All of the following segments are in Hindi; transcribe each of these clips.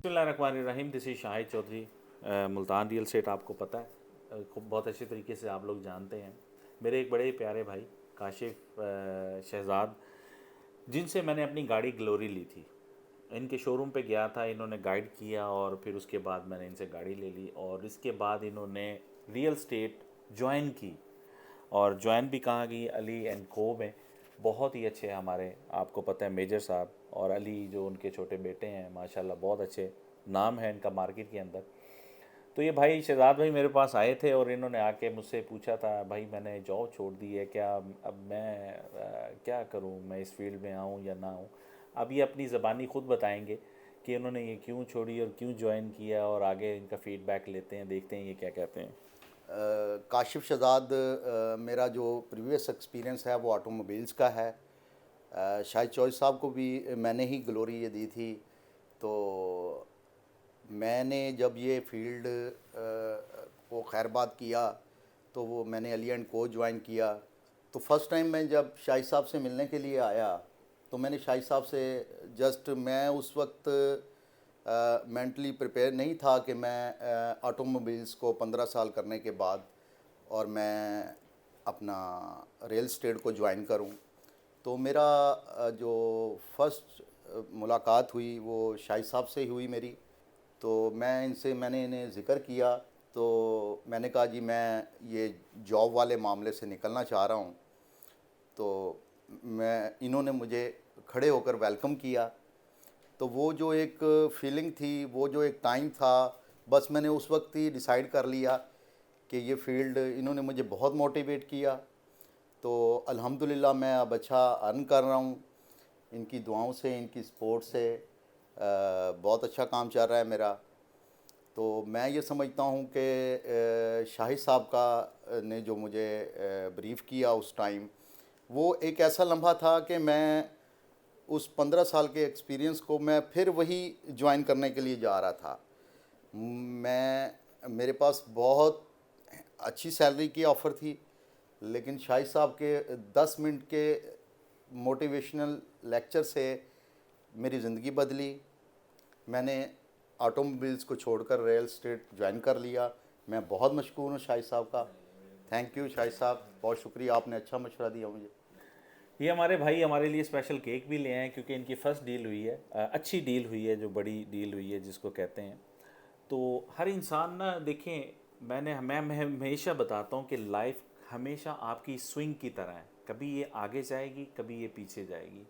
बिस्मिल्लाहिर्रहमानिर्रहीम। This is Shahid Chaudhary. Multan real estate आपको पता है, बहुत अच्छे तरीके से आप लोग जानते हैं। मेरे एक बड़े प्यारे भाई काशिफ शहज़ाद, जिनसे मैंने अपनी गाड़ी ग्लोरी ली थी, इनके शोरूम पे गया था, इन्होंने गाइड किया और फिर उसके बाद मैंने इनसे गाड़ी ले ली और इसके बाद इन्होंने रियल एस्टेट ज्वाइन की। और ज्वाइन भी कहाँ की, अली एंड को में। बहुत ही अच्छे हमारे, आपको पता है, मेजर साहब और अली जो उनके छोटे बेटे हैं, माशाल्लाह बहुत अच्छे नाम है इनका मार्केट के अंदर। तो ये भाई शहजाद भाई मेरे पास आए थे और इन्होंने आके मुझसे पूछा था, भाई मैंने जॉब छोड़ दी है, क्या अब मैं क्या करूं, मैं इस फील्ड में आऊं या ना आऊं। अब ये अपनी ज़बानी ख़ुद बताएंगे कि इन्होंने ये क्यों छोड़ी और क्यों ज्वाइन किया, और आगे इनका फ़ीडबैक लेते हैं, देखते हैं ये क्या कहते हैं। काशिफ शहज़ाद, मेरा जो प्रीवियस एक्सपीरियंस है वो ऑटोमोबाइल्स का है। शाहिद चौधरी साहब को भी मैंने ही ग्लोरी ये दी थी। तो मैंने जब ये फील्ड को खैरबाद किया तो वो मैंने अली एंड को ज्वाइन किया। तो फर्स्ट टाइम मैं जब शाहिद साहब से मिलने के लिए आया तो मैंने शाहिद साहब से जस्ट, मैं उस वक्त मेंटली प्रिपेयर नहीं था कि मैं ऑटोमोबाइल्स को 15 साल करने के बाद और मैं अपना रियल एस्टेट को ज्वाइन करूं। तो मेरा जो फर्स्ट मुलाकात हुई वो शाहिद साहब से ही हुई मेरी। तो मैंने इन्हें ज़िक्र किया, तो मैंने कहा जी मैं ये जॉब वाले मामले से निकलना चाह रहा हूँ। तो इन्होंने मुझे खड़े होकर वेलकम किया। तो वो जो एक फीलिंग थी, वो जो एक टाइम था, बस मैंने उस वक्त ही डिसाइड कर लिया कि ये फील्ड, इन्होंने मुझे बहुत मोटिवेट किया। तो अल्हम्दुलिल्लाह मैं अब अच्छा अर्न कर रहा हूँ इनकी दुआओं से, इनकी सपोर्ट से। बहुत अच्छा काम चल रहा है मेरा। तो मैं ये समझता हूँ कि शाहिद साहब का ने जो मुझे ब्रीफ़ किया उस टाइम, वो एक ऐसा लम्हा था कि मैं उस 15 साल के एक्सपीरियंस को मैं फिर वही ज्वाइन करने के लिए जा रहा था। मेरे पास बहुत अच्छी सैलरी की ऑफ़र थी, लेकिन शाहिद साहब के 10 मिनट के मोटिवेशनल लेक्चर से मेरी ज़िंदगी बदली। मैंने ऑटोमोबाइल्स को छोड़कर रियल एस्टेट ज्वाइन कर लिया। मैं बहुत मशकूर हूँ शाहिद साहब का। थैंक यू शाहिद साहब, बहुत शुक्रिया, आपने अच्छा मशवरा दिया मुझे। ये हमारे भाई हमारे लिए स्पेशल केक भी ले आए हैं, क्योंकि इनकी फ़र्स्ट डील हुई है, अच्छी डील हुई है, जो बड़ी डील हुई है जिसको कहते हैं। तो हर इंसान ना, देखें, मैं हमेशा बताता हूँ कि लाइफ हमेशा आपकी स्विंग की तरह है, कभी ये आगे जाएगी, कभी ये पीछे जाएगी।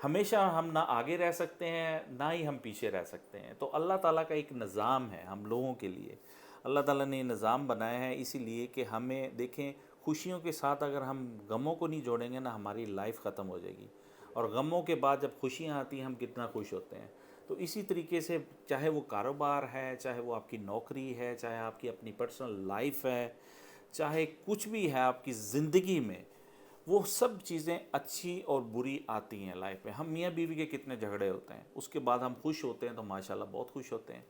हमेशा हम ना आगे रह सकते हैं, ना ही हम पीछे रह सकते हैं। तो अल्लाह ताला का एक निज़ाम है हम लोगों के लिए। अल्लाह ताला ने निज़ाम बनाया है इसीलिए कि हमें, देखें, खुशियों के साथ अगर हम गमों को नहीं जोड़ेंगे ना, हमारी लाइफ ख़त्म हो जाएगी। और गमों के बाद जब खुशियाँ आती हैं, हम कितना खुश होते हैं। तो इसी तरीके से, चाहे वो कारोबार है, चाहे वो आपकी नौकरी है, चाहे आपकी अपनी पर्सनल लाइफ है, चाहे कुछ भी है आपकी ज़िंदगी में, वो सब चीज़ें अच्छी और बुरी आती हैं लाइफ में। हम मियाँ बीवी के कितने झगड़े होते हैं, उसके बाद हम खुश होते हैं तो माशाल्लाह बहुत खुश होते हैं।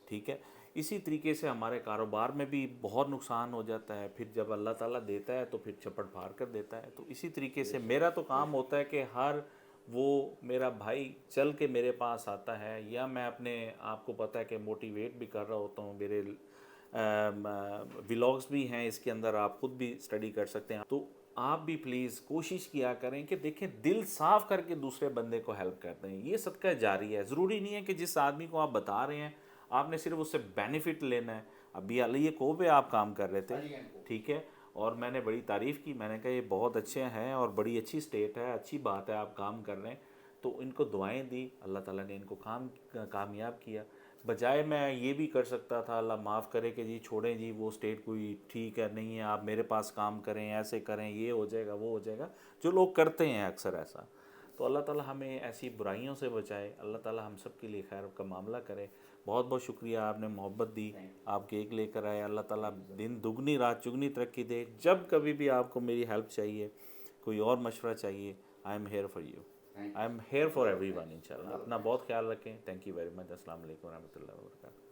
ठीक है। इसी तरीके से हमारे कारोबार में भी बहुत नुकसान हो जाता है, फिर जब अल्लाह ताला देता है तो फिर चपट फाड़ कर देता है। तो इसी तरीके से मेरा तो काम होता है कि हर वो मेरा भाई चल के मेरे पास आता है, या मैं अपने आप को पता है कि मोटिवेट भी कर रहा होता हूँ। मेरे व्लॉग्स भी हैं इसके अंदर, आप खुद भी स्टडी कर सकते हैं। तो आप भी प्लीज़ कोशिश किया करें कि देखें, दिल साफ़ करके दूसरे बंदे को हेल्प करते हैं। ये सदका जारी है। ज़रूरी नहीं है कि जिस आदमी को आप बता रहे हैं आपने सिर्फ उससे बेनिफिट लेना है। अभी ये को पे आप काम कर रहे थे, ठीक है, और मैंने बड़ी तारीफ़ की, मैंने कहा ये बहुत अच्छे हैं और बड़ी अच्छी स्टेट है, अच्छी बात है, आप काम कर रहे हैं। तो इनको दुआएं दी, अल्लाह ताला ने इनको कामयाब किया। बजाय मैं ये भी कर सकता था, अल्लाह माफ़ करे, कि जी छोड़ें जी, वो स्टेट कोई ठीक है नहीं है, आप मेरे पास काम करें, ऐसे करें, ये हो जाएगा वो हो जाएगा, जो लोग करते हैं अक्सर ऐसा। तो अल्लाह ताला हमें ऐसी बुराइयों से बचाए, अल्लाह ताला हम सब के लिए खैर का मामला करे। बहुत बहुत शुक्रिया, आपने मोहब्बत दी, आप केक लेकर आए। अल्लाह ताला दिन दुगनी रात चुगनी तरक्की दे। जब कभी भी आपको मेरी हेल्प चाहिए, कोई और मशवरा चाहिए, I am here for you, I am here for every one. इंशाल्लाह अपना बहुत ख्याल रखें। Thank you very much. अस्सलाम वालेकुम रहमतुल्लाहि व बरकातहू।